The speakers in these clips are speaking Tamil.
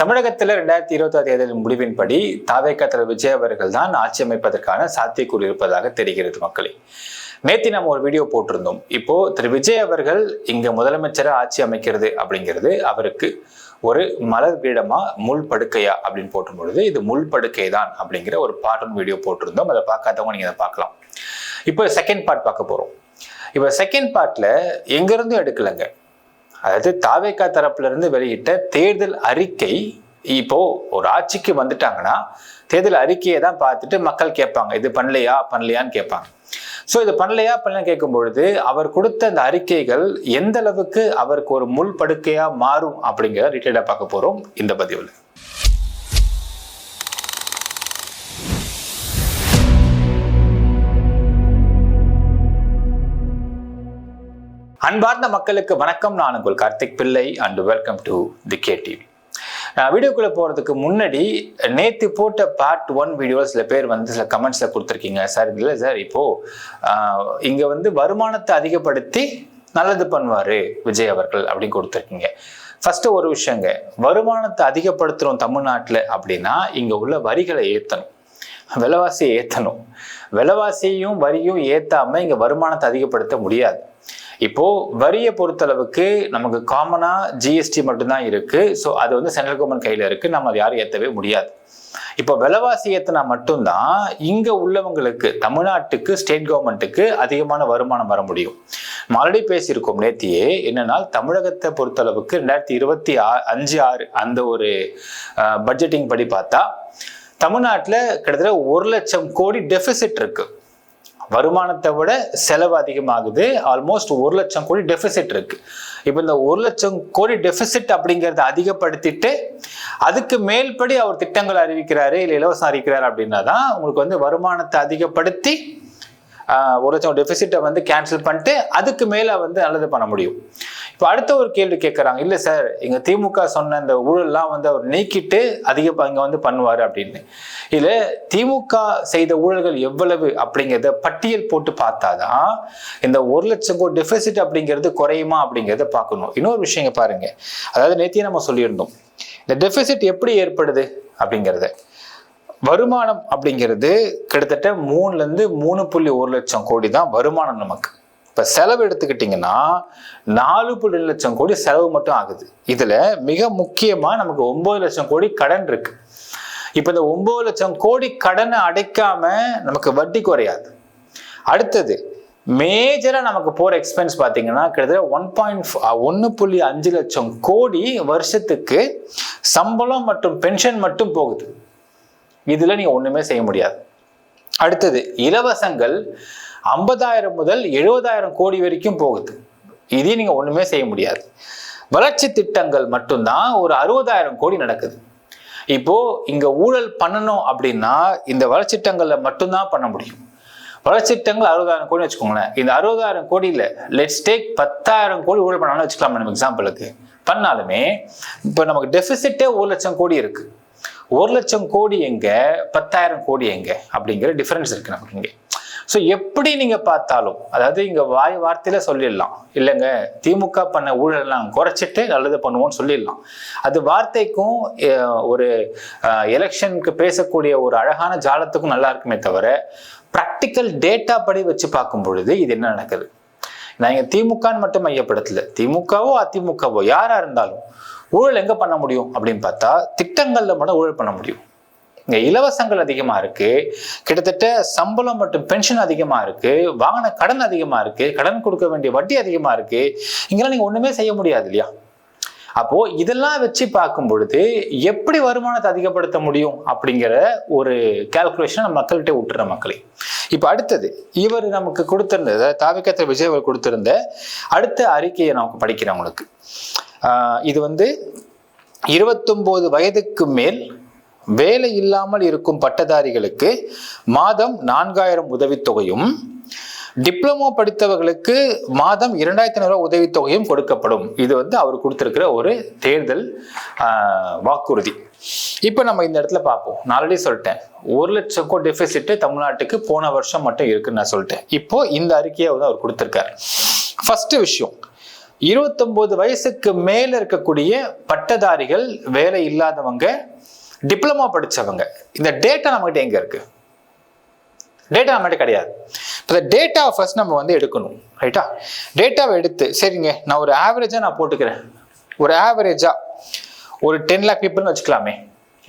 தமிழகத்தில் 2026 தேர்தல் முடிவின்படி தாவேகா தலைவர் விஜய் அவர்கள் தான் ஆட்சி அமைப்பதற்கான சாத்தியக்கூறு இருப்பதாக தெரிகிறது மக்களே. நேற்று நம்ம ஒரு வீடியோ போட்டிருந்தோம். இப்போ திரு விஜய் அவர்கள் இங்க முதலமைச்சரை ஆட்சி அமைக்கிறது அப்படிங்கிறது அவருக்கு ஒரு மலர் கிரீடமா முள் படுக்கையா அப்படின்னு போட்டும் பொழுது இது முள் படுக்கை தான் அப்படிங்கிற ஒரு பார்ட் வீடியோ போட்டிருந்தோம். அதை பார்க்காதவங்க நீங்க அதை பார்க்கலாம். இப்போ செகண்ட் பார்ட் பார்க்க போறோம். இப்போ செகண்ட் பார்ட்ல எங்க இருந்தும் எடுக்கலங்க. அதாவது தாவேகா தரப்புல இருந்து வெளியிட்ட தேர்தல் அறிக்கை. இப்போ ஒரு ஆட்சிக்கு வந்துட்டாங்கன்னா தேர்தல் அறிக்கையை தான் பார்த்துட்டு மக்கள் கேட்பாங்க, இது பண்ணலையான்னு கேட்பாங்க. ஸோ இது பண்ணலையான்னு கேட்கும் பொழுது அவர் கொடுத்த அந்த அறிக்கைகள் எந்த அளவுக்கு அவருக்கு ஒரு முள் படுக்கையா மாறும் அப்படிங்கிறத டீட்டெயிலாக பார்க்க போறோம் இந்த பதிவில். அன்பார்ந்த மக்களுக்கு வணக்கம். நான் உங்கள் கார்த்திக் பிள்ளை and welcome to the K TV. வீடியோக்குள்ள போறதுக்கு முன்னாடி நேற்று போட்ட பார்ட் 1 வீடியோவில் சில பேர் சில கமெண்ட்ஸ்ல கொடுத்துருக்கீங்க. சார் இல்லை சார், இப்போ இங்க வருமானத்தை அதிகப்படுத்தி நல்லது பண்ணுவாரு விஜய் அவர்கள் அப்படின்னு கொடுத்துருக்கீங்க. ஃபர்ஸ்ட் ஒரு விஷயங்க, வருமானத்தை அதிகப்படுத்துறோம் தமிழ்நாட்டில் அப்படின்னா இங்க உள்ள வரிகளை ஏற்றணும், விலைவாசியை ஏற்றணும். விலைவாசியும் வரியும் ஏத்தாம இங்க வருமானத்தை அதிகப்படுத்த முடியாது. இப்போ வரியை பொறுத்தளவுக்கு நமக்கு காமனா ஜிஎஸ்டி மட்டும்தான் இருக்கு. ஸோ அது சென்ட்ரல் கவர்மெண்ட் கையில இருக்கு, நம்ம அதை யாரும் ஏற்றவே முடியாது. இப்போ விலைவாசி ஏற்றினா மட்டும்தான் இங்க உள்ளவங்களுக்கு, தமிழ்நாட்டுக்கு, ஸ்டேட் கவர்மெண்ட்டுக்கு அதிகமான வருமானம் வர முடியும். ஆல்ரெடி பேசியிருக்கோம் நேத்தியே. என்னன்னா தமிழகத்தை பொறுத்தளவுக்கு 2025-26 அந்த ஒரு பட்ஜெட்டிங் படி பார்த்தா தமிழ்நாட்டில் கிட்டத்தட்ட 1 லட்சம் கோடி டெபிசிட் இருக்கு. வருமானத்தை விட செலவு அதிகமாகுது. ஆல்மோஸ்ட் 1 லட்சம் கோடி டெபிசிட் இருக்கு. இப்போ இந்த 1 லட்சம் கோடி டெபிசிட் அப்படிங்கிறத அதிகப்படுத்திட்டு அதுக்கு மேல்படி அவர் திட்டங்கள் அறிவிக்கிறாரு, இல்லை இலவசம் அறிவிக்கிறாரு அப்படின்னா தான் உங்களுக்கு வருமானத்தை அதிகப்படுத்தி 1 லட்சம் டெபிசிட்டை கேன்சல் பண்ணிட்டு அதுக்கு மேல நல்லது பண்ண முடியும். இப்போ அடுத்த ஒரு கேள்வி கேட்கறாங்க, இல்லை சார் எங்க திமுக சொன்ன இந்த ஊழல்லாம் அவர் நீக்கிட்டு இங்க பண்ணுவாரு அப்படின்னு. இல்ல திமுக செய்த ஊழல்கள் எவ்வளவு அப்படிங்கிறத பட்டியல் போட்டு பார்த்தாதான் இந்த 1 லட்சம் கோடி டெபிசிட் அப்படிங்கிறது குறையுமா அப்படிங்கிறத பார்க்கணும். இன்னொரு விஷயம் பாருங்க, அதாவது நேத்தியே நம்ம சொல்லியிருந்தோம், இந்த டெபிசிட் எப்படி ஏற்படுது அப்படிங்கிறத. வருமானம் அப்படிங்கிறது கிட்டத்தட்ட 3.1 லட்சம் கோடி தான் வருமானம் நமக்கு. இப்ப செலவு எடுத்துக்கிட்டீங்கன்னா 4.2 லட்சம் கோடி செலவு மட்டும் ஆகுது. இதுல மிக முக்கியமா நமக்கு 9 லட்சம் கோடி கடன் இருக்கு. இப்ப இந்த 9 லட்சம் கோடி கடனை அடைக்காம நமக்கு வட்டி குறையாது. அடுத்தது மேஜரா நமக்கு போற எக்ஸ்பென்ஸ் பாத்தீங்கன்னா கிட்டத்தட்ட 1.5 லட்சம் கோடி வருஷத்துக்கு சம்பளம் மற்றும் பென்ஷன் மட்டும் போகுது. இதுல நீங்க ஒண்ணுமே செய்ய முடியாது. அடுத்தது இலவசங்கள் 50,000 முதல் 70,000 கோடி வரைக்கும் போகுது. இதையும் நீங்க ஒண்ணுமே செய்ய முடியாது. வளர்ச்சி திட்டங்கள் மட்டும்தான் ஒரு 60,000 கோடி நடக்குது. இப்போ இங்க ஊழல் பண்ணணும் அப்படின்னா இந்த வளர்ச்சி திட்டங்கள்ல மட்டும்தான் பண்ண முடியும். வளர்ச்சி திட்டங்கள் 60,000 கோடி வச்சுக்கோங்களேன். இந்த 60,000 கோடியில லெட்ஸ் டேக் 10,000 கோடி ஊழல் பண்ணாலும் வச்சுக்கலாம் நம்ம எக்ஸாம்பிளுக்கு. பண்ணாலுமே இப்ப நமக்கு டெபிசிட்டே 1 லட்சம் கோடி இருக்கு. 1 லட்சம் கோடி எங்க, 10,000 கோடி எங்க அப்படிங்கிற டிஃபரன்ஸ் இருக்கு நமக்கு இங்க. ஸோ எப்படி நீங்க பார்த்தாலும், அதாவது இங்க வார்த்தையில சொல்லிடலாம், இல்லைங்க திமுக பண்ண ஊழல்லாம் குறைச்சிட்டு நல்லது பண்ணுவோம்னு சொல்லிடலாம். அது வார்த்தைக்கும் ஒரு எலெக்ஷனுக்கு பேசக்கூடிய ஒரு அழகான ஜாலத்துக்கும் நல்லா இருக்குமே தவிர ப்ராக்டிக்கல் டேட்டா படி வச்சு பார்க்கும் பொழுது இது என்ன நடக்குது. நான் இங்க திமுகன்னு மட்டும் மையப்படுத்தல, திமுகவோ அதிமுகவோ யாரா இருந்தாலும் ஊழல் எங்க பண்ண முடியும் அப்படின்னு பார்த்தா திட்டங்கள்ல மட்டும் ஊழல் பண்ண முடியும். இங்க இலவசங்கள் அதிகமா இருக்கு, கிட்டத்தட்ட சம்பளம் மற்றும் பென்ஷன் அதிகமா இருக்கு, வாங்கின கடன் அதிகமா இருக்கு, கடன் கொடுக்க வேண்டிய வட்டி அதிகமா இருக்கு. இங்கெல்லாம் நீங்க ஒண்ணுமே செய்ய முடியாது இல்லையா? அப்போ இதெல்லாம் வச்சு பார்க்கும் பொழுது எப்படி வருமானத்தை அதிகப்படுத்த முடியும் அப்படிங்கிற ஒரு கால்குலேஷன் நம்ம மக்கள்கிட்ட விட்டுற மக்களே. இப்ப அடுத்தது இவர் நமக்கு கொடுத்திருந்த தாவேகா விஜய் அவர் கொடுத்திருந்த அடுத்த அறிக்கையை நமக்கு படிக்கிறவங்களுக்கு, இது 29 வயதுக்கு மேல் வேலை இல்லாமல் இருக்கும் பட்டதாரிகளுக்கு மாதம் 4,000 உதவித்தொகையும், டிப்ளமோ படித்தவர்களுக்கு மாதம் 2,500 உதவித்தொகையும் கொடுக்கப்படும். இது அவர் கொடுத்திருக்கிற ஒரு தேர்தல் வாக்குறுதி. இப்ப நம்ம இந்த இடத்துல பார்ப்போம். நான் ஆல்ரெடி சொல்லிட்டேன், 1 லட்சம் கோடி டெபிசிட் தமிழ்நாட்டுக்கு போன வருஷம் மட்டும் இருக்குன்னு நான் சொல்லிட்டேன். இப்போ இந்த அறிக்கையை அவர் கொடுத்திருக்காரு. ஃபர்ஸ்ட் விஷயம், 29 வயசுக்கு மேல இருக்கக்கூடிய பட்டதாரிகள், வேலை இல்லாதவங்க, டிப்ளமா படிச்சவங்க. இந்த டேட்டா நம்மகிட்ட எங்க இருக்கு? டேட்டா நம்மகிட்ட கிடையாது. இப்போ டேட்டா ஃபர்ஸ்ட் நம்ம வந்து எடுக்கணும், ரைட்டா? டேட்டாவை எடுத்து, சரிங்க நான் ஒரு ஆவரேஜா நான் போட்டுக்கிறேன், ஒரு ஆவரேஜா ஒரு 10 lakh பீப்புள்னு வச்சுக்கலாமே.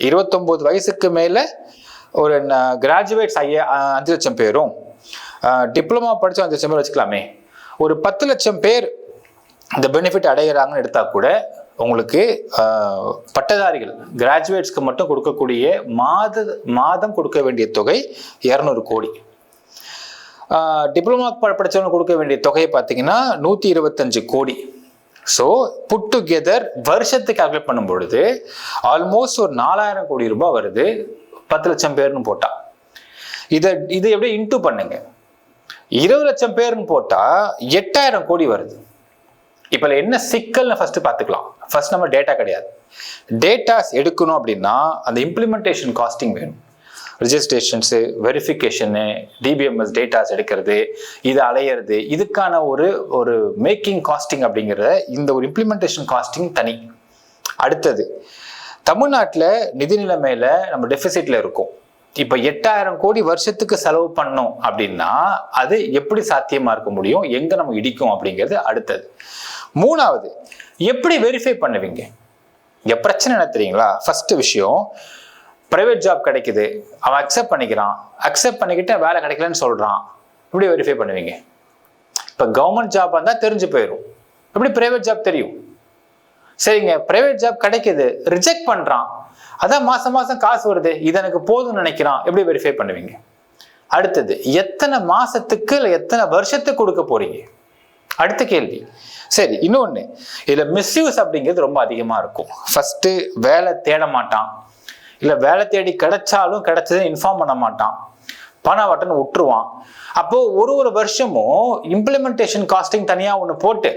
29 வயசுக்கு மேல ஒரு கிராஜுவேட்ஸ் 5 லட்சம் பேரும், டிப்ளமா படிச்ச 5 லட்சம் பேர் வச்சுக்கலாமே. ஒரு 10 லட்சம் பேர் இந்த பெனிஃபிட் அடைகிறாங்கன்னு எடுத்தா கூட உங்களுக்கு பட்டதாரிகள், கிராஜுவேட்ஸ்க்கு மட்டும் கொடுக்கக்கூடிய மாதம் கொடுக்க வேண்டிய தொகை 200 கோடி. டிப்ளமா படிச்சவங்க கொடுக்க வேண்டிய தொகையை பார்த்தீங்கன்னா 125 கோடி. ஸோ புட் டுகெதர் வருஷத்துக்கு கால்குலேட் பண்ணும் பொழுது ஆல்மோஸ்ட் ஒரு 4000 கோடி ரூபாய் வருது 10 லட்சம் பேர்னு போட்டா. இதை எப்படி இன்டூ பண்ணுங்க. 20 லட்சம் பேர்னு போட்டா 8000 கோடி வருது. இப்ப என்ன சிக்கல்னு ஃபர்ஸ்ட் பார்த்துக்கலாம். ஃபர்ஸ்ட் நம்ம டேட்டா கிடையாது. டேட்டாஸ் எடுக்கணும் அப்படின்னா அந்த இம்ப்ளிமெண்டேஷன் காஸ்டிங் வேணும். ரிஜிஸ்ட்ரேஷன்ஸு, வெரிஃபிகேஷனு, டிபிஎம்எஸ் டேட்டாஸ் எடுக்கிறது, இது அலையிறது, இதுக்கான ஒரு மேக்கிங் காஸ்டிங் அப்படிங்கிற இந்த ஒரு இம்ப்ளிமெண்டேஷன் காஸ்டிங் தனி. அடுத்தது, தமிழ்நாட்டில் நிதி நிலைமையில நம்ம டெபிசிட்ல இருக்கோம். இப்போ 8000 கோடி வருஷத்துக்கு செலவு பண்ணோம் அப்படின்னா அது எப்படி சாத்தியமா இருக்க முடியும், எங்க நம்ம இடிக்கும் அப்படிங்கிறது அடுத்தது. மூணாவது, எப்படி வெரிஃபை பண்ணுவீங்க? பிரச்சனை என்ன தெரியுங்களா? ஃபர்ஸ்ட் விஷயம், பிரைவேட் ஜாப் கிடைக்குது, அவன் அக்செப்ட் பண்ணிக்கிறான், அக்செப்ட் பண்ணிக்கிட்டு வேலை கிடைக்கலன்னு சொல்றான், எப்படி வெரிஃபை பண்ணுவீங்க? இப்போ கவர்மெண்ட் ஜாப் இருந்தால் தெரிஞ்சு போயிடும், எப்படி பிரைவேட் ஜாப் தெரியும்? சரிங்க, பிரைவேட் ஜாப் கிடைக்குது, ரிஜெக்ட் பண்றான், அதான் மாசம் மாசம் காசு வருது, இது எனக்கு போதும்னு நினைக்கிறான், எப்படி வெரிஃபை பண்ணுவீங்க? அடுத்தது, எத்தனை மாசத்துக்கு இல்லை எத்தனை வருஷத்துக்கு கொடுக்க போறீங்க? அடுத்த கேள்வி. சரி, இன்னொன்னு, இதுல மிஸ்யூஸ் அப்படிங்கிறது ரொம்ப அதிகமா இருக்கும். ஃபர்ஸ்ட், வேலை தேட மாட்டான், இல்ல வேலை தேடி கிடைச்சாலும் கிடைச்சதை இன்ஃபார்ம் பண்ண மாட்டான், பணம் வட்டன்னு விட்டுருவான். அப்போ ஒரு வருஷமும் இம்ப்ளிமெண்டேஷன் காஸ்டிங் தனியா ஒன்று போட்டு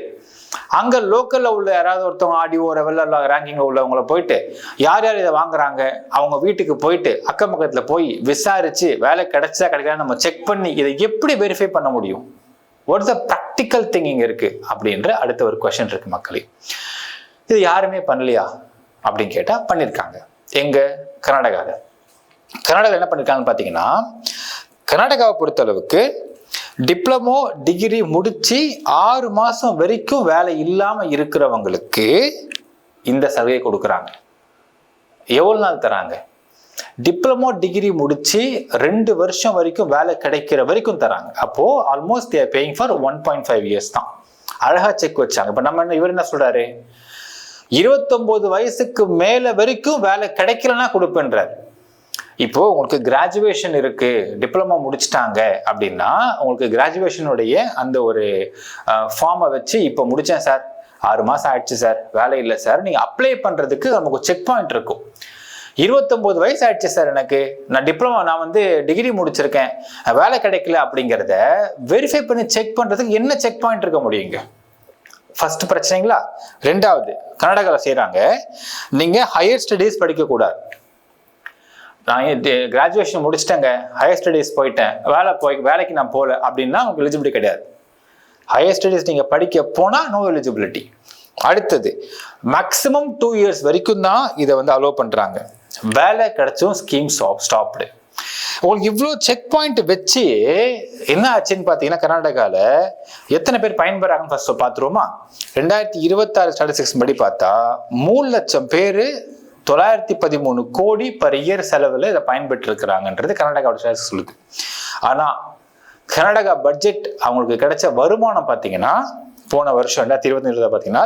அங்க லோக்கல்ல உள்ள யாராவது ஒருத்தவங்க ஆடியோ லெவல்ல ரேங்கிங் உள்ளவங்கள போயிட்டு யார் யார் இதை வாங்குறாங்க அவங்க வீட்டுக்கு போயிட்டு அக்கம் பக்கத்துல போய் விசாரிச்சு வேலை கிடைச்சா கிடைக்கல நம்ம செக் பண்ணி இதை எப்படி வெரிஃபை பண்ண முடியும்? வாட்ஸ் த ப்ராக்டிக்கல் திங்கிங் இருக்கு அப்படின்ற அடுத்த ஒரு கொஸ்டின் இருக்கு மக்களே. இது யாருமே பண்ணலையா அப்படின்னு கேட்டா பண்ணியிருக்காங்க. எங்க? கர்நாடகாவில். கர்நாடகாவில் என்ன பண்ணியிருக்காங்கன்னு பார்த்தீங்கன்னா, கர்நாடகாவை பொறுத்தளவுக்கு டிப்ளமோ டிகிரி முடிச்சு 6 மாசம் வரைக்கும் வேலை இல்லாம இருக்கிறவங்களுக்கு இந்த சலுகை கொடுக்குறாங்க. எவ்வளவு நாள் தராங்க? டிப்ளமோ டிகிரி முடிச்சு 2 வருஷம் வரைக்கும் வேலை கிடைக்கிற வரைக்கும் தராங்க. அப்போ almost they are paying for 1.5 years தான். அழகா செக் வச்சாங்க. இப்ப நம்ம இவர் என்ன சொல்றாரு, 29 வயசுக்கு மேல வரைக்கும் வேலை கிடைக்கலன்னா கொடுப்பேன்றாரு. இப்போ உங்களுக்கு கிராஜுவேஷன் இருக்கு, டிப்ளமோ முடிச்சிட்டாங்க அப்படின்னா உங்களுக்கு கிராஜுவேஷனுடைய அந்த ஒரு ஃபார்மை வச்சு இப்போ முடிச்சேன் சார், 6 மாசம் ஆயிடுச்சு சார், வேலை இல்லை சார், நீங்க அப்ளை பண்றதுக்கு நமக்கு செக் பாயிண்ட் இருக்கும். 29 வயசு ஆயிடுச்சு சார், எனக்கு நான் டிப்ளமோ நான் வந்து டிகிரி முடிச்சிருக்கேன், வேலை கிடைக்கல அப்படிங்கிறத வெரிஃபை பண்ணி செக் பண்றதுக்கு என்ன செக் பாயிண்ட் இருக்க முடியுங்க? ஃபர்ஸ்ட் பிரச்சனைங்களா. ரெண்டாவது, கர்நாடகாவில் செய்யறாங்க, நீங்க ஹையர் ஸ்டடீஸ் படிக்க கூடாது. நான் கிராஜுவேஷன் முடிச்சிட்டேங்க, ஹையர் ஸ்டடீஸ் போயிட்டேன், வேலைக்கு நான் போகல அப்படின்னா உங்களுக்கு எலிஜிபிலிட்டி கிடையாது. ஹையர் ஸ்டடீஸ் நீங்க படிக்க போனா நோ எலிஜிபிலிட்டி. அடுத்தது, மேக்சிமம் 2 years வரைக்கும் தான் இதை வந்து அலோவ் பண்றாங்க. வேலை கிடைச்சும் ஸ்கீம் ஸ்டாப்டு. உங்களுக்கு இவ்வளோ செக் பாயிண்ட் வச்சு என்ன ஆச்சுன்னு பார்த்தீங்கன்னா, கர்நாடகாவில் எத்தனை பேர் பயன்பெறாங்கன்னு ஃபர்ஸ்ட் பார்த்துருவோமா? 2026 ஸ்டாட்டிஸ்டிக்ஸ் படி பார்த்தா 3 லட்சம் பேர் 913 கோடி பர் இயர் செலவில் இதை பயன்பெற்று இருக்கிறாங்கன்றது கர்நாடகாவோட ஸ்டாட்டிஸ்டிக்ஸ் சொல்லுது. ஆனால் கர்நாடகா பட்ஜெட் அவங்களுக்கு கிடைச்ச வருமானம் பார்த்தீங்கன்னா போன வருஷம் 2025 பார்த்தீங்கன்னா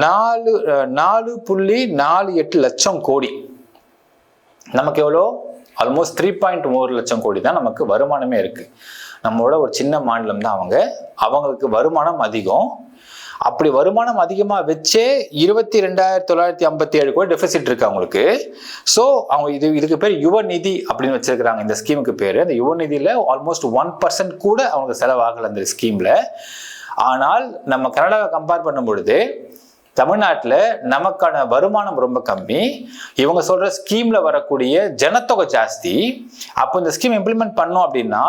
4.48 லட்சம் கோடி. நமக்கு எவ்வளோ? ஆல்மோஸ்ட் 3.1 லட்சம் கோடி தான் நமக்கு வருமானமே இருக்கு. நம்மளோட ஒரு சின்ன மாநிலம் தான் அவங்களுக்கு வருமானம் அதிகம். அப்படி வருமானம் அதிகமா வச்சே 22,957 கோடி டெபிசிட் இருக்கு அவங்களுக்கு. ஸோ அவங்க இதுக்கு பேர் யுவ நிதி அப்படின்னு வச்சிருக்கிறாங்க. இந்த ஸ்கீமுக்கு பேரு அந்த யுவ நிதியில ஆல்மோஸ்ட் 1% கூட அவங்களுக்கு செலவாகல அந்த ஸ்கீம்ல. ஆனால் நம்ம கர்நாடகா கம்பேர் பண்ணும் பொழுது தமிழ்நாட்டில் நமக்கான வருமானம் ரொம்ப கம்மி, இவங்க சொல்ற ஸ்கீம்ல வரக்கூடிய ஜனத்தொகை ஜாஸ்தி. அப்போ இந்த ஸ்கீம் இம்ப்ளிமெண்ட் பண்ணோம் அப்படின்னா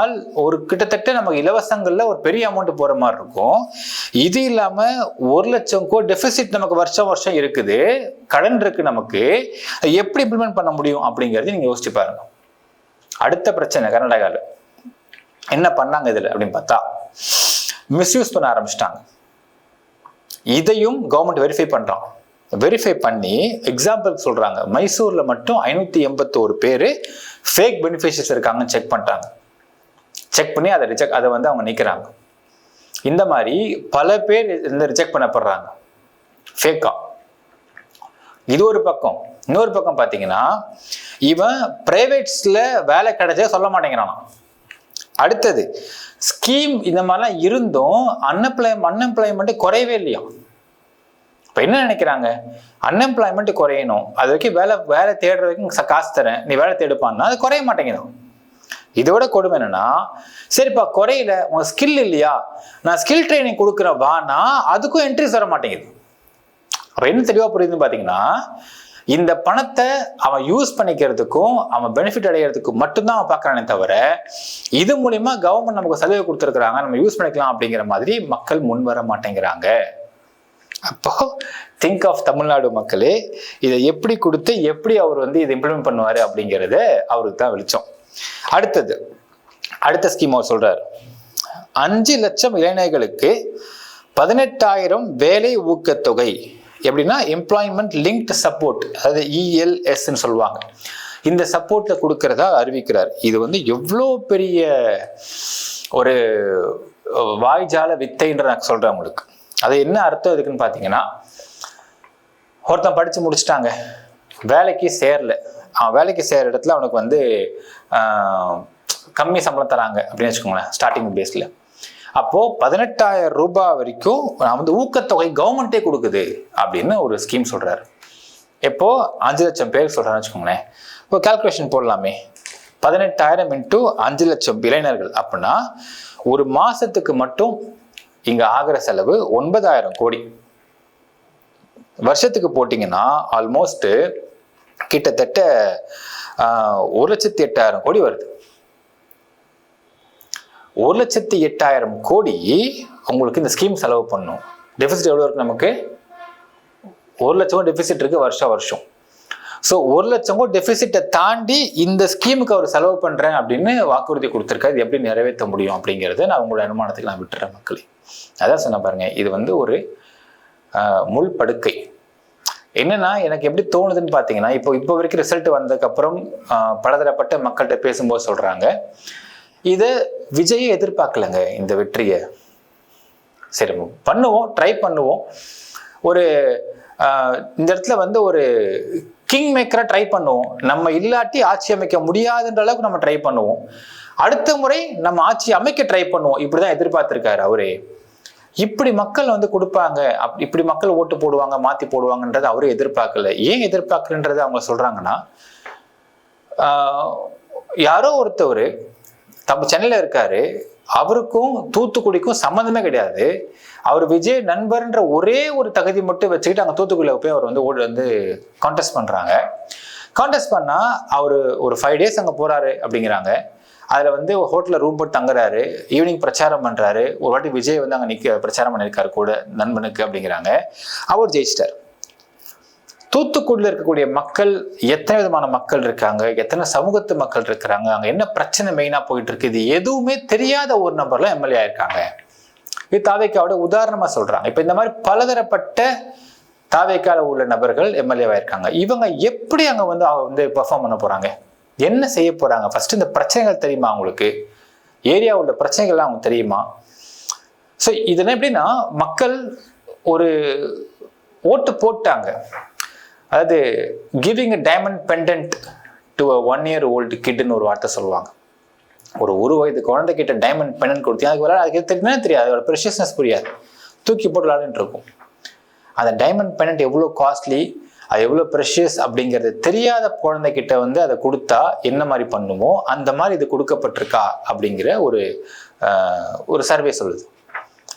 ஒரு கிட்டத்தட்ட நமக்கு இலவசங்கள்ல ஒரு பெரிய அமௌண்ட் போற மாதிரி இருக்கும். இது இல்லாம 1 லட்சம் கோடி டெபிசிட் நமக்கு வருஷம் வருஷம் இருக்குது, கடன் இருக்கு நமக்கு, எப்படி இம்ப்ளிமெண்ட் பண்ண முடியும் அப்படிங்கறது நீங்க யோசிச்சு பாருங்க. அடுத்த பிரச்சனை கர்நாடகாவில் என்ன பண்ணாங்க இதுல அப்படின்னு பார்த்தா, மிஸ்யூஸ் பண்ண ஆரம்பிச்சிட்டாங்க. இதையும் கவர்மெண்ட் வெரிஃபை பண்றான். வெரிஃபை பண்ணி எக்ஸாம்பிள் சொல்றாங்க, மைசூர்ல மட்டும் 581 பேர் ஃபேக் பெனிஃபிஷியரிஸ் இருக்காங்கன்னு செக் பண்றாங்க. செக் பண்ணி அதை வந்து அவங்க நீக்கிறாங்க. இந்த மாதிரி பல பேர் ரிஜெக்ட் பண்ணப்படுறாங்க ஃபேக்கா. இது ஒரு பக்கம். இன்னொரு பக்கம் பார்த்தீங்கன்னா, இவன் பிரைவேட்ஸ்ல வேலை கிடைச்சா சொல்ல மாட்டேங்கிறான். அடுத்தது ஸ்கீம் இந்த மாதிரிலாம் இருந்தும் அன்எம்ப்ளாய்மெண்ட் குறையவே இல்லையா. இப்போ என்ன நினைக்கிறாங்க, அன்எம்ப்ளாய்மெண்ட் குறையணும், அது வரைக்கும் வேலை தேடுறதுக்கு காசு தரேன், நீ வேலை தேடுப்பான்னா அது குறைய மாட்டேங்குது. இதோட கொடுமை என்னன்னா, சரிப்பா குறையில, உங்க ஸ்கில் இல்லையா, நான் ஸ்கில் ட்ரைனிங் கொடுக்குறேன் வானா, அதுக்கும் என்ட்ரிஸ் வர மாட்டேங்குது. அப்போ என்ன தெளிவாக புரியுதுன்னு பார்த்தீங்கன்னா, இந்த பணத்தை அவன் யூஸ் பண்ணிக்கிறதுக்கும் அவன் பெனிஃபிட் அடைகிறதுக்கும் மட்டும்தான் அவன் பார்க்கறானே தவிர, இது மூலியமா கவர்மெண்ட் நமக்கு சலுகை கொடுத்துருக்குறாங்க, நம்ம யூஸ் பண்ணிக்கலாம் அப்படிங்கிற மாதிரி மக்கள் முன் வர மாட்டேங்கிறாங்க. அப்போ திங்க் ஆஃப் தமிழ்நாடு மக்களே, இதை எப்படி கொடுத்து எப்படி அவர் வந்து இதை இம்ப்ளிமெண்ட் பண்ணுவாரு அப்படிங்கிறத அவருக்கு தான் வெளிச்சம். அடுத்த ஸ்கீம் அவர் சொல்றாரு, 5 லட்சம் இளைஞர்களுக்கு 18,000 வேலை ஊக்கத்தொகை. எப்படின்னா எம்ப்ளாய்மெண்ட் லிங்க்டு சப்போர்ட், அதாவது ELSன்னு சொல்லுவாங்க. இந்த சப்போர்ட்ல கொடுக்கறதா அறிவிக்கிறார். இது வந்து எவ்வளோ பெரிய ஒரு வாய்ஜால வித்தைன்ற நான் சொல்றேன் உங்களுக்கு. அது என்ன அர்த்தம் இருக்குன்னு பார்த்தீங்கன்னா, ஒருத்தன் படிச்சு முடிச்சுட்டாங்க, வேலைக்கு சேரல, அவன் வேலைக்கு சேர இடத்துல அவனுக்கு வந்து கம்மி சம்பளம் தராங்க அப்படின்னு வச்சுக்கோங்களேன், ஸ்டார்டிங் பேஸ்ல. அப்போ 18,000 ரூபாய் வரைக்கும் வந்து ஊக்கத்தொகை கவர்மெண்டே கொடுக்குது அப்படின்னு ஒரு ஸ்கீம் சொல்றாரு. எப்போ 5 லட்சம் பேர் சொல்றான்னு வச்சுக்கோங்களேன். இப்போ கால்குலேஷன் போடலாமே, 18,000 இன்டூ 5 லட்சம் இளைஞர்கள் அப்படின்னா ஒரு மாசத்துக்கு மட்டும் இங்க ஆகிற செலவு 9,000 கோடி. வருஷத்துக்கு போட்டீங்கன்னா ஆல்மோஸ்ட் கிட்டத்தட்ட 1,08,000 கோடி வருது. 1,08,000 கோடி உங்களுக்கு இந்த ஸ்கீம் செலவு பண்ணும். டெபிசிட் எவ்வளவு இருக்கு நமக்கு? 1 லட்சம் டெபிசிட் இருக்கு வருஷம். ஸோ 1 லட்சம் கோடி டெபிசிட்டை தாண்டி இந்த ஸ்கீமுக்கு அவர் செலவு பண்றேன் அப்படின்னு வாக்குறுதி கொடுத்துருக்காரு. எப்படி நிறைவேற்ற முடியும் அப்படிங்கிறத நான் உங்களோட அனுமானத்துக்கு நான் விட்டுறேன் மக்களே. அதான் சொன்ன பாருங்க, இது வந்து ஒரு முள் படுக்கை. என்னன்னா எனக்கு எப்படி தோணுதுன்னு பார்த்தீங்கன்னா, இப்போ வரைக்கும் ரிசல்ட் வந்ததுக்கப்புறம் பலதரப்பட்ட மக்கள்கிட்ட பேசும்போது சொல்றாங்க, இதை விஜயை எதிர்பார்க்கலங்க இந்த வெற்றியை. சரி பண்ணுவோம், ட்ரை பண்ணுவோம், ஒரு இந்த இடத்துல வந்து ஒரு கிங் மேக்கரா ட்ரை பண்ணுவோம், நம்ம இல்லாட்டி ஆட்சி அமைக்க முடியாதுன்ற அளவுக்கு நம்ம ட்ரை பண்ணுவோம், அடுத்த முறை நம்ம ஆட்சி அமைக்க ட்ரை பண்ணுவோம், இப்படிதான் எதிர்பார்த்திருக்காரு அவரே. இப்படி மக்கள் வந்து கொடுப்பாங்க, இப்படி மக்கள் ஓட்டு போடுவாங்க, மாத்தி போடுவாங்கன்றது அவரே எதிர்பார்க்கல. ஏன் எதிர்பார்க்கலன்றது அவங்க சொல்றாங்கன்னா, யாரோ ஒருத்தவர் சென்னையில இருக்காரு, அவருக்கும் தூத்துக்குடிக்கும் சம்மந்தமே கிடையாது, அவர் விஜய் நண்பர்ன்ற ஒரே ஒரு தகுதி மட்டும் வச்சுக்கிட்டு அங்கே தூத்துக்குடியில போய் அவர் வந்து கான்டெஸ்ட் பண்றாங்க. கான்டெஸ்ட் பண்ணா அவர் ஒரு 5 days அங்கே போறாரு அப்படிங்கிறாங்க. அதுல வந்து ஹோட்டல்ல ரூம் போட்டு தங்குறாரு, ஈவினிங் பிரச்சாரம் பண்றாரு. ஒரு வாட்டி விஜய் வந்து அங்க பிரச்சாரம் பண்ணியிருக்காரு கூட நண்பனுக்கு அப்படிங்கிறாங்க. அவர் ஜெயிச்சிட்டார். தூத்துக்குடியில் இருக்கக்கூடிய மக்கள் எத்தனை விதமான மக்கள் இருக்காங்க, எத்தனை சமூகத்து மக்கள் இருக்கிறாங்க, அங்க என்ன பிரச்சனை மெயினா போயிட்டு இருக்கு, இது எதுவுமே தெரியாத ஒரு நபர்லாம் எம்எல்ஏ ஆயிருக்காங்க. இது தாவேக்காவோட உதாரணமா சொல்றாங்க. இப்ப இந்த மாதிரி பலதரப்பட்ட தாவேக்கால உள்ள நபர்கள் எம்எல்ஏ ஆயிருக்காங்க. இவங்க எப்படி அங்க வந்து பெர்ஃபார்ம் பண்ண போறாங்க, என்ன செய்ய போறாங்க? ஃபர்ஸ்ட் இந்த பிரச்சனைகள் தெரியுமா அவங்களுக்கு? ஏரியா உள்ள பிரச்சனைகள்லாம் அவங்க தெரியுமா? ஸோ இதெல்லாம் எப்படின்னா, மக்கள் ஒரு ஓட்டு போட்டாங்க. அதாவது giving a diamond pendant to a 1 year old கிட்னு ஒரு வார்த்தை சொல்லுவாங்க. ஒரு 1 வயது குழந்தை கிட்ட டைமண்ட் பெண்டன்ட் கொடுத்தீங்க, அதுக்கு விளையாட அதுக்கு தெரியுமே தெரியாது, அதோட ப்ரெஷியஸ்னஸ் புரியாது, தூக்கி போட்டு விளையாடிட்டு இருக்கும். அந்த டைமண்ட் பெண்டன்ட் எவ்வளோ காஸ்ட்லி, அது எவ்வளோ ப்ரெஷியஸ் அப்படிங்கிறது தெரியாத குழந்தைகிட்ட வந்து அதை கொடுத்தா என்ன மாதிரி பண்ணுமோ அந்த மாதிரி இது கொடுக்கப்பட்டிருக்கா அப்படிங்கிற ஒரு சர்வே சொல்லுது.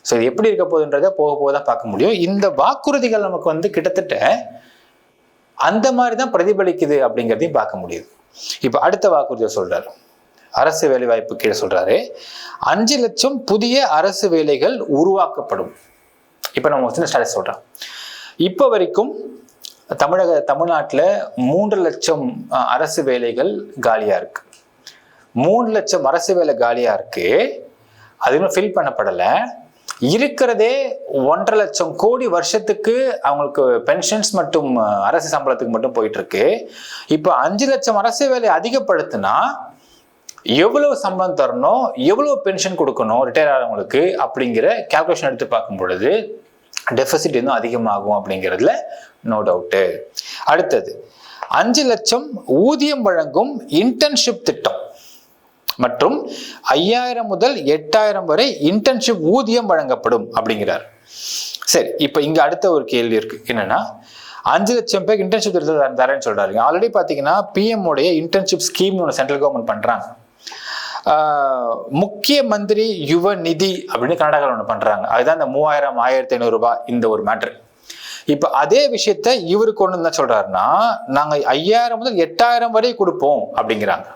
ஸோ இது எப்படி இருக்க போகுதுன்றதை போக போக தான் பார்க்க முடியும். இந்த வாக்குறுதிகள் நமக்கு வந்து கிட்டத்தட்ட அந்த மாதிரி தான் பிரதிபலிக்குது அப்படிங்கிறதையும் பார்க்க முடியுது. இப்போ அடுத்த வாக்குறுதியை சொல்றாரு, அரசு வேலை வாய்ப்பு கீழே சொல்றாரு 5 லட்சம் புதிய அரசு வேலைகள் உருவாக்கப்படும். இப்போ நம்ம சின்ன ஸ்டாட்டஸ் சொல்றோம். இப்போ வரைக்கும் தமிழ்நாட்டில் 3 லட்சம் அரசு வேலைகள் காலியா இருக்கு. 3 லட்சம் அரசு வேலை காலியா இருக்கு, அது இன்னும் ஃபில் பண்ணப்படலை. இருக்கிறதே 1.5 லட்சம் கோடி வருஷத்துக்கு அவங்களுக்கு பென்ஷன்ஸ் மற்றும் அரசு சம்பளத்துக்கு மட்டும் போயிட்டு இருக்கு. இப்போ 5 லட்சம் அரசு வேலை அதிகப்படுத்தினா எவ்வளவு சம்பளம் தரணும், எவ்வளவு பென்ஷன் கொடுக்கணும் ரிட்டையர் ஆகிறவங்களுக்கு அப்படிங்கிற கால்குலேஷன் எடுத்து பார்க்கும் பொழுது டெபிசிட் இன்னும் அதிகமாகும் அப்படிங்கிறதுல நோ டவுட்டு. அடுத்தது 5 லட்சம் ஊதியம் வழங்கும் இன்டர்ன்ஷிப் திட்டம் மற்றும் 5000 முதல் 8000 வரை இன்டர்ன்ஷிப் ஊதியம் வழங்கப்படும் அப்படிங்கிறார். சரி, இப்போ இங்க அடுத்த ஒரு கேள்வி இருக்கு. என்னன்னா 5 லட்சம் பேருக்கு இன்டர்ன்ஷிப் தரேன்னு சொல்றாரு. ஆல்ரெடி பாத்தீங்கன்னா PM உடைய இன்டர்ன்ஷிப் ஸ்கீம் ஒன்று சென்ட்ரல் கவர்மெண்ட் பண்றாங்க. முக்கிய மந்திரி யுவ நிதி அப்படின்னு கர்நாடகாவில் ஒன்று பண்றாங்க. அதுதான் இந்த 3000 1500 ரூபாய் இந்த ஒரு மேட்ரு. இப்ப அதே விஷயத்த இவருக்கு ஒன்று என்ன சொல்றாருன்னா, நாங்க 5000 முதல் 8000 வரை கொடுப்போம் அப்படிங்கிறாங்க.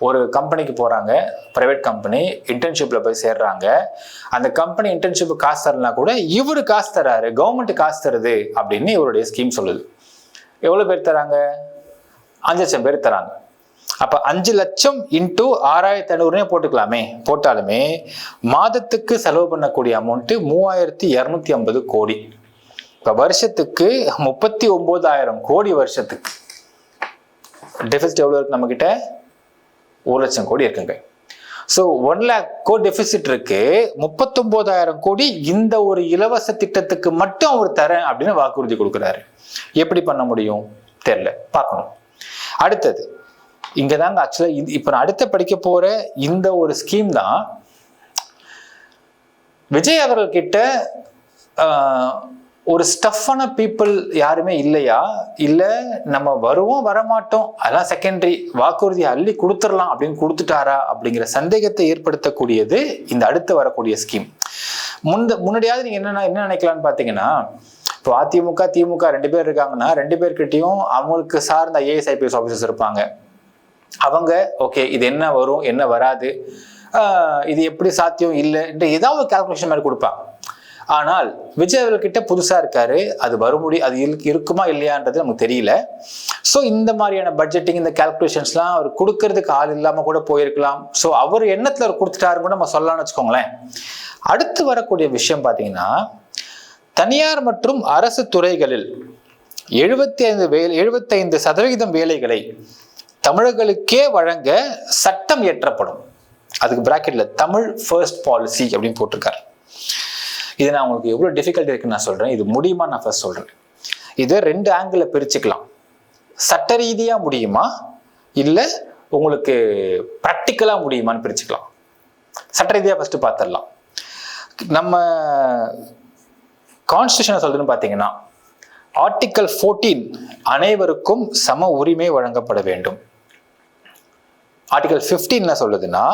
ஒரு கம்பெனிக்கு போறாங்க, பிரைவேட் கம்பெனி, இன்டர்ன்ஷிப்ல போய் சேர்றாங்க. அந்த கம்பெனி இன்டர்ன்ஷிப் காசு தரலாம் கூட இவரு காசு தராரு, கவர்மெண்ட் காசு தருது அப்படின்னு இவருடைய ஸ்கீம் சொல்லுது. எவ்வளவு பேர் தராங்க? 5 லட்சம் பேர் தராங்க. அப்ப 5 லட்சம் இன்டூ 6500 போட்டுக்கலாமே. போட்டாலுமே மாதத்துக்கு செலவு பண்ணக்கூடிய அமௌண்ட் 3250 கோடி. இப்ப வருஷத்துக்கு 39,000 கோடி வருஷத்துக்கு. டெபிசிட் எவ்வளவு இருக்கு நம்ம கிட்ட? 1 லட்சம் கோடி இருக்குங்க. ஸோ 1 lakh கோடி டெபிசிட் இருக்கு. 39,000 கோடி இந்த ஒரு இலவச திட்டத்துக்கு மட்டும் அவர் தரேன் அப்படின்னு வாக்குறுதி கொடுக்குறாரு. எப்படி பண்ண முடியும் தெரியல, பார்க்கணும். அடுத்தது இங்கதாங்க ஆக்சுவலா இப்ப நான் அடுத்த படிக்க போற இந்த ஒரு ஸ்கீம் தான் விஜய் அவர்கள் கிட்ட ஒரு ஸ்டஃப்பான பீப்புள் யாருமே இல்லையா, இல்ல நம்ம வருவோம் வரமாட்டோம் அதெல்லாம் செகண்டரி, வாக்குறுதி அள்ளி கொடுத்துடலாம் அப்படின்னு கொடுத்துட்டாரா அப்படிங்கிற சந்தேகத்தை ஏற்படுத்தக்கூடியது இந்த அடுத்து வரக்கூடிய ஸ்கீம். முன்னாடியாவது நீங்க என்ன நினைக்கலாம்னு பாத்தீங்கன்னா, இப்போ அதிமுக திமுக 2 பேர் இருக்காங்கன்னா 2 பேர்கிட்டையும் அவங்களுக்கு சார்ந்த IAS IPS ஆஃபீஸர்ஸ் இருப்பாங்க. அவங்க ஓகே இது என்ன வரும் என்ன வராது, இது எப்படி சாத்தியம் இல்லை என்ற ஏதாவது கால்குலேஷன் மாதிரி கொடுப்பாங்க. ஆனால் விஜய் அவர்கிட்ட புதுசா இருக்காரு, அது அது இருக்குமா இல்லையான்றது நமக்கு தெரியல. ஸோ இந்த மாதிரியான பட்ஜெட்டிங் இந்த கால்குலேஷன்ஸ்லாம் அவர் கொடுக்கறதுக்கு ஆள் இல்லாம கூட போயிருக்கலாம். ஸோ அவர் எண்ணத்துல அவர் கொடுத்துட்டாரு கூட நம்ம சொல்லலாம்னு வச்சுக்கோங்களேன். அடுத்து வரக்கூடிய விஷயம் பார்த்தீங்கன்னா, தனியார் மற்றும் அரசு துறைகளில் 75% வேலைகளை தமிழர்களுக்கே வழங்க சட்டம் இயற்றப்படும். அதுக்கு பிராக்கெட்ல தமிழ் ஃபர்ஸ்ட் பாலிசி அப்படின்னு போட்டிருக்காரு. இது நான் உங்களுக்கு எவ்வளவு டிஃபிகல்ட்டி இருக்குன்னு நான் சொல்றேன். இது முடியுமா நான் ஃபர்ஸ்ட் சொல்றேன். இதை 2 ஆங்கிள் பிரிச்சுக்கலாம். சட்ட ரீதியா முடியுமா இல்ல உங்களுக்கு பிராக்டிக்கலா முடியுமான்னு பிரிச்சுக்கலாம். சட்ட ரீதியா ஃபர்ஸ்ட் பார்த்துடலாம். நம்ம கான்ஸ்டிடியூஷன் சொல்றதுன்னு பாத்தீங்கன்னா, ஆர்டிகல் 14 அனைவருக்கும் சம உரிமை வழங்கப்பட வேண்டும். ஆர்டிகல் 15 என்ன சொல்லுதுன்னா,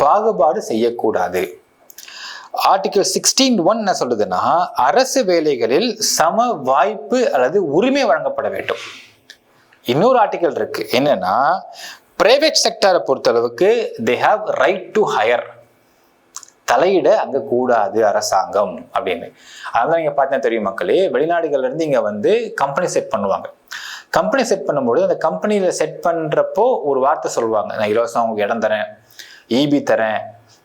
பாகுபாடு செய்யக்கூடாது. ஆர்டிகல் 16(1) என்ன சொல்லுதுன்னா, அரசு வேலைகளில் சம வாய்ப்பு அல்லது உரிமை வழங்கப்பட வேண்டும். இன்னொரு ஆர்டிகல் இருக்கு, என்னன்னா பிரைவேட் செக்டரை பொறுத்தளவுக்கு they have right to higher, தலையிட அங்க கூடாது அரசாங்கம் அப்படின்னு. அதனால நீங்க பார்த்தா தெரியும் மக்களே, வெளிநாடுகள்ல இருந்து இங்க வந்து கம்பெனி செட் பண்ணுவாங்க. கம்பெனி செட் பண்ணும்போது அந்த கம்பெனியில செட் பண்றப்போ ஒரு வார்த்தை சொல்லுவாங்க, நான் இலவசம் உங்களுக்கு இடம் தரேன், EB தரேன்,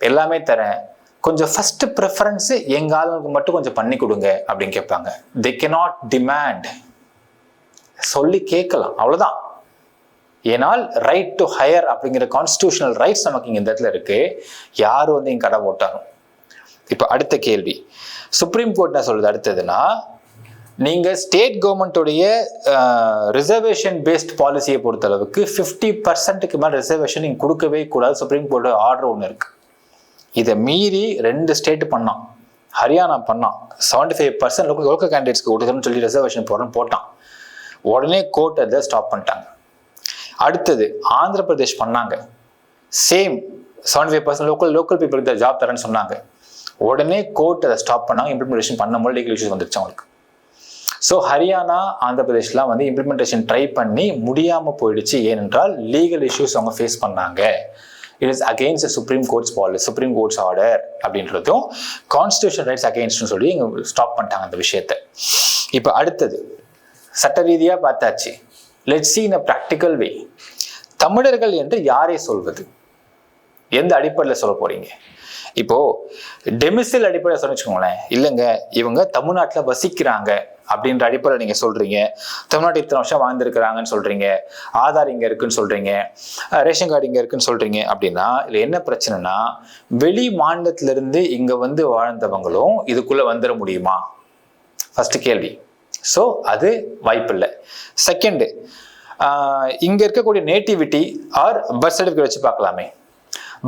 எல்லாமே தரேன், கொஞ்சம் ஃபர்ஸ்ட் ப்ரிஃபரன்ஸ் எங்க ஆளுங்களுக்கு மட்டும் கொஞ்சம் பண்ணி கொடுங்க அப்படின்னு கேட்பாங்க. they cannot demand, சொல்லி கேட்கலாம், அவ்வளவுதான். ஏனால் ரைட் டு ஹையர் அப்படிங்கிற கான்ஸ்டிடியூஷனல் ரைட்ஸ் நமக்கு இங்க இந்த இடத்துல இருக்கு. யாரு வந்து இங்க கடை போட்டாலும். இப்ப அடுத்த கேள்வி, சுப்ரீம் கோர்ட் என்ன சொல்லுது அடுத்ததுன்னா, நீங்க ஸ்டேட் கவர்மெண்ட்டுடைய ரிசர்வேஷன் பேஸ்ட் பாலிசியை பொறுத்த அளவுக்கு 50%க்கு மேல ரிசர்வேஷன் நீங்க கொடுக்கவே கூடாது. சுப்ரீம் கோர்ட் ஆர்டர் ஒன்று இருக்கு. இதை மீறி 2 ஸ்டேட் பண்ணான், ஹரியானா பண்ணான், 75% லோக்கல் கேண்டிடேட்ஸ்க்கு கொடுக்கணும்னு சொல்லி ரிசர்வேஷன் போட்டான். உடனே கோர்ட் அதை ஸ்டாப் பண்ணிட்டாங்க. அடுத்தது ஆந்திர பிரதேஷ் பண்ணாங்க, சேம் 75% லோக்கல் பீப்புளுக்கு ஜாப் தரேன்னு சொன்னாங்க. உடனே கோர்ட் அதை ஸ்டாப் பண்ணாங்க. இம்ப்ளிமெண்டேஷன் பண்ணும்போது லீகல் இஷ்யூஸ் வந்துருச்சு அவங்களுக்கு. ஸோ ஹரியானா, ஆந்திர பிரதேஷ்லாம் வந்து இம்ப்ளிமெண்டேஷன் ட்ரை பண்ணி முடியாமல் போயிடுச்சு. ஏனென்றால் லீகல் இஷ்யூஸ் அவங்க ஃபேஸ் பண்ணாங்க. It is against supreme courts policy, supreme courts order அப்படின்றதும் கான்ஸ்டியூஷன் ரைட்ஸ் அகெயின்ஸ்ட்னு சொல்லி இங்கே ஸ்டாப் பண்ணிட்டாங்க அந்த விஷயத்தை. இப்போ அடுத்தது சட்ட ரீதியாக பார்த்தாச்சு. Let's see in a practical way. தமிழர்கள் என்று யாரை சொல்வது? எந்த அடிப்படையில் சொல்ல போறீங்க? இப்போ டெமிசில் அடிப்படையில் சொன்னு வச்சுக்கோங்களேன். இல்லைங்க, இவங்க தமிழ்நாட்டில் வசிக்கிறாங்க அப்படின்ற அடிப்படையில் நீங்க சொல்றீங்க. தமிழ்நாட்டில் இத்தனை வருஷம் வாழ்ந்துருக்கிறாங்கன்னு சொல்றீங்க, ஆதார் இங்க இருக்குன்னு சொல்றீங்க, ரேஷன் கார்டு இங்க இருக்குன்னு சொல்றீங்க. அப்படின்னா இதுல என்ன பிரச்சனைனா, வெளி மாநிலத்திலிருந்து இங்க வந்து வாழ்ந்தவங்களும் இதுக்குள்ள வந்துட முடியுமா? ஃபர்ஸ்ட் கேள்வி. ஸோ அது வாய்ப்பு இல்லை. செகண்ட், இங்க இருக்கக்கூடிய நேட்டிவிட்டி ஆர் பர்த் சர்டிஃபிகேட் வச்சு பார்க்கலாமே.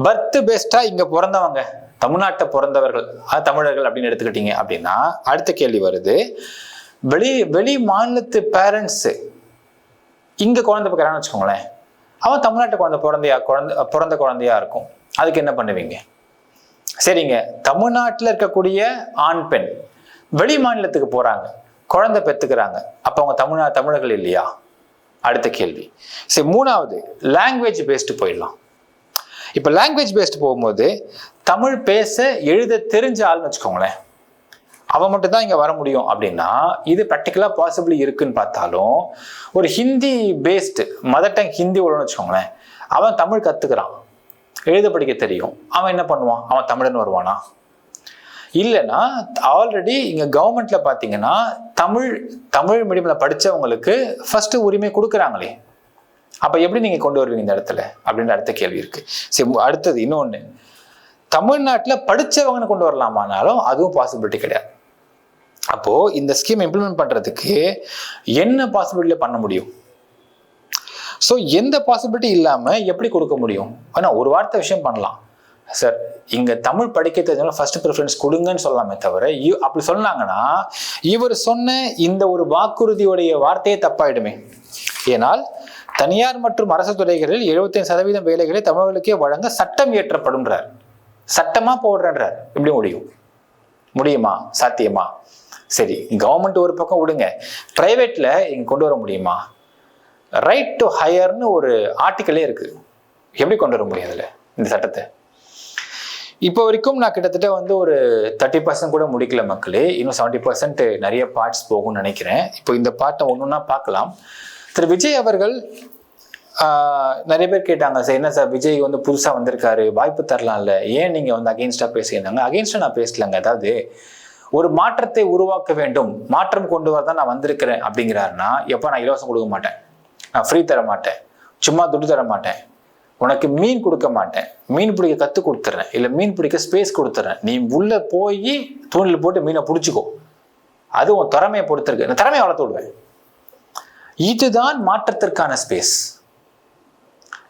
பர்த் பேஸ்டா இங்க பிறந்தவங்க, தமிழ்நாட்டை பிறந்தவர்கள், தமிழர்கள் அப்படின்னு எடுத்துக்கிட்டீங்க அப்படின்னா அடுத்த கேள்வி வருது, வெளி மாநிலத்து பேரண்ட்ஸ் இங்க குழந்தை பார்க்கறான்னு வச்சுக்கோங்களேன், அவன் தமிழ்நாட்டு பிறந்த குழந்தையா இருக்கும். அதுக்கு என்ன பண்ணுவீங்க? சரிங்க, தமிழ்நாட்டில் இருக்கக்கூடிய ஆண் பெண் வெளி மாநிலத்துக்கு போறாங்க, குழந்தை பெற்றுக்கிறாங்க, அப்ப அவங்க தமிழர்கள் இல்லையா? அடுத்த கேள்வி. சரி, மூணாவது லாங்குவேஜ் பேஸ்டு போயிடலாம். இப்போ லாங்குவேஜ் பேஸ்டு போகும்போது தமிழ் பேச எழுத தெரிஞ்ச ஆள்னு வச்சுக்கோங்களேன், அவன் மட்டும் தான் இங்கே வர முடியும் அப்படின்னா இது ப்ராக்டிக்கலாக பாசிபிளி இருக்குன்னு பார்த்தாலும், ஒரு Hindi based mother tongue Hindi உள்ளன்னு வச்சுக்கோங்களேன், அவன் தமிழ் கற்றுக்கிறான், எழுத படிக்க தெரியும், அவன் என்ன பண்ணுவான்? அவன் தமிழன் வருவானா? இல்லைன்னா ஆல்ரெடி இங்கே கவர்மெண்ட்ல பார்த்தீங்கன்னா தமிழ் மீடியமில் படித்தவங்களுக்கு ஃபர்ஸ்ட் உரிமை கொடுக்குறாங்களே, அப்போ எப்படி நீங்கள் கொண்டு வருவீங்க இந்த இடத்துல அப்படின்ற அடுத்த கேள்வி இருக்கு. சரி, அடுத்தது இன்னொன்று, தமிழ்நாட்டில் படித்தவங்கன்னு கொண்டு வரலாமானாலும் அதுவும் பாசிபிலிட்டி கிடையாது. அப்போ இந்த ஸ்கீம் இம்ப்ளிமெண்ட் பண்றதுக்கு என்ன பாசிபிலிட்டியில பண்ண முடியும்? ஸோ எந்த பாசிபிலிட்டி இல்லாமல் எப்படி கொடுக்க முடியும்? ஆனால் ஒரு வார்த்தை விஷயம் பண்ணலாம் சார், இங்க தமிழ் படிக்க தெரிஞ்சாலும் ஃபர்ஸ்ட் ப்ரிஃபரன்ஸ் கொடுங்கன்னு சொல்லலாமே தவிர, அப்படி சொன்னாங்கன்னா இவர் சொன்ன இந்த ஒரு வாக்குறுதியுடைய வார்த்தையே தப்பாயிடுமே. ஏனால் தனியார் மற்றும் அரசு துறைகளில் 75% வேலைகளை தமிழர்களுக்கே வழங்க சட்டம் இயற்றப்படும்ன்றார். சட்டமா போடுறன்றார். எப்படி முடியுமா? சாத்தியமா? சரி, கவர்மெண்ட் ஒரு பக்கம் விடுங்க, பிரைவேட்ல இங்க கொண்டு வர முடியுமா? ரைட் டு ஹையர்னு ஒரு ஆர்டிக்கலே இருக்கு. எப்படி கொண்டு வர முடியும் அதுல இந்த சட்டத்தை? இப்போ வரைக்கும் நான் கிட்டத்தட்ட வந்து ஒரு 30% கூட முடிக்கல மக்களே. இன்னும் 70% நிறைய பார்ட்ஸ் போகும்னு நினைக்கிறேன். இப்போ இந்த பார்ட்டை ஒன்றுன்னா பார்க்கலாம். திரு விஜய் அவர்கள் நிறைய பேர் கேட்டாங்க, சார் என்ன சார் விஜய் வந்து புதுசாக வந்திருக்காரு, வாய்ப்பு தரலாம்ல, ஏன் நீங்கள் வந்து அகெயின்ஸ்டாக பேசியிருந்தாங்க? அகெயின்ஸ்டாக நான் பேசலங்க. அதாவது ஒரு மாற்றத்தை உருவாக்க வேண்டும், மாற்றம் கொண்டு வரதான் நான் வந்திருக்கிறேன் அப்படிங்கிறாருன்னா, எப்போ நான் இலவசம் கொடுக்க மாட்டேன், நான் ஃப்ரீ தர மாட்டேன், சும்மா துட்டு தர மாட்டேன், உனக்கு மீன் கொடுக்க மாட்டேன், மீன் பிடிக்க கற்றுக் கொடுத்துட்றேன், இல்லை மீன் பிடிக்க ஸ்பேஸ் கொடுத்துட்றேன், நீ உள்ளே போய் தூணில் போட்டு மீனை பிடிச்சிக்கோ, அது உன் திறமையை பொறுத்திருக்கு, நான் திறமையை வளர்த்து விடுவேன். இதுதான் மாற்றத்திற்கான ஸ்பேஸ்.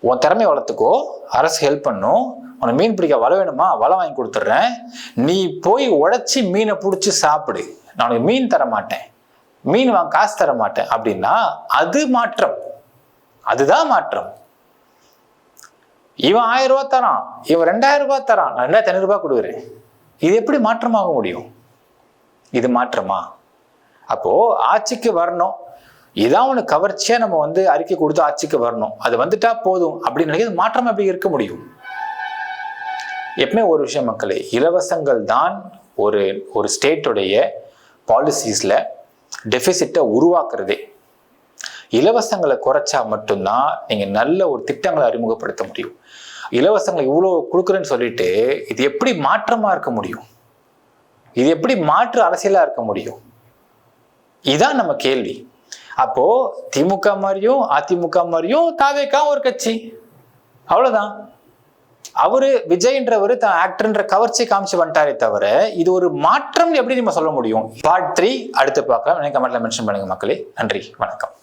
உன் திறமையை வளர்த்துக்கோ, அரசு ஹெல்ப் பண்ணும், உனக்கு மீன் பிடிக்க வலை வேணுமா, வலை வாங்கி கொடுத்துட்றேன், நீ போய் உழைச்சி மீனை பிடிச்சி சாப்பிடு, நான் உனக்கு மீன் தர மாட்டேன், மீன் வாங்க காசு தர மாட்டேன் அப்படின்னா அது மாற்றம். அதுதான் மாற்றம். இவன் 1000 ரூபாய் தரான், இவன் 2000 ரூபாய் தரான், நான் 2500 ரூபாய் கொடுக்குறேன். இது எப்படி மாற்றமாக முடியும்? இது மாற்றமா? அப்போ ஆட்சிக்கு வரணும், இதான் உனக்கு கவர்ச்சியா நம்ம வந்து அறிக்கை கொடுத்து ஆட்சிக்கு வரணும், அது வந்துட்டா போதும் அப்படின்னு நினைக்கிறது மாற்றம் எப்படி இருக்க முடியும்? எப்பவுமே ஒரு விஷயம் மக்களே, இலவசங்கள் தான் ஒரு ஸ்டேட்டுடைய பாலிசிஸ்ல டெபிசிட்டை உருவாக்குறதே. இலவசங்களை குறைச்சா மட்டும்தான் நீங்க நல்ல ஒரு திட்டங்களை அறிமுகப்படுத்த முடியும். இலவசங்களை இவ்வளவு கொடுக்குறேன்னு சொல்லிட்டு இது எப்படி மாற்றமா இருக்க முடியும்? இது எப்படி மாற்று அரசியலா இருக்க முடியும்? இதான் நம்ம கேள்வி. அப்போ திமுக மாதிரியும் அதிமுக மாதிரியும் தாவேகா ஒரு கட்சி, அவ்வளவுதான். அவரு விஜய்ன்றவரு தான் ஆக்டர்ன்ற கவர்ச்சி காமிச்சு வந்துட்டாரே தவிர இது ஒரு மாற்றம் எப்படி நம்ம சொல்ல முடியும்? பார்ட் 3 அடுத்து பார்க்கலாம். கமெண்ட்ல மென்ஷன் பண்ணுங்க மக்களே. நன்றி, வணக்கம்.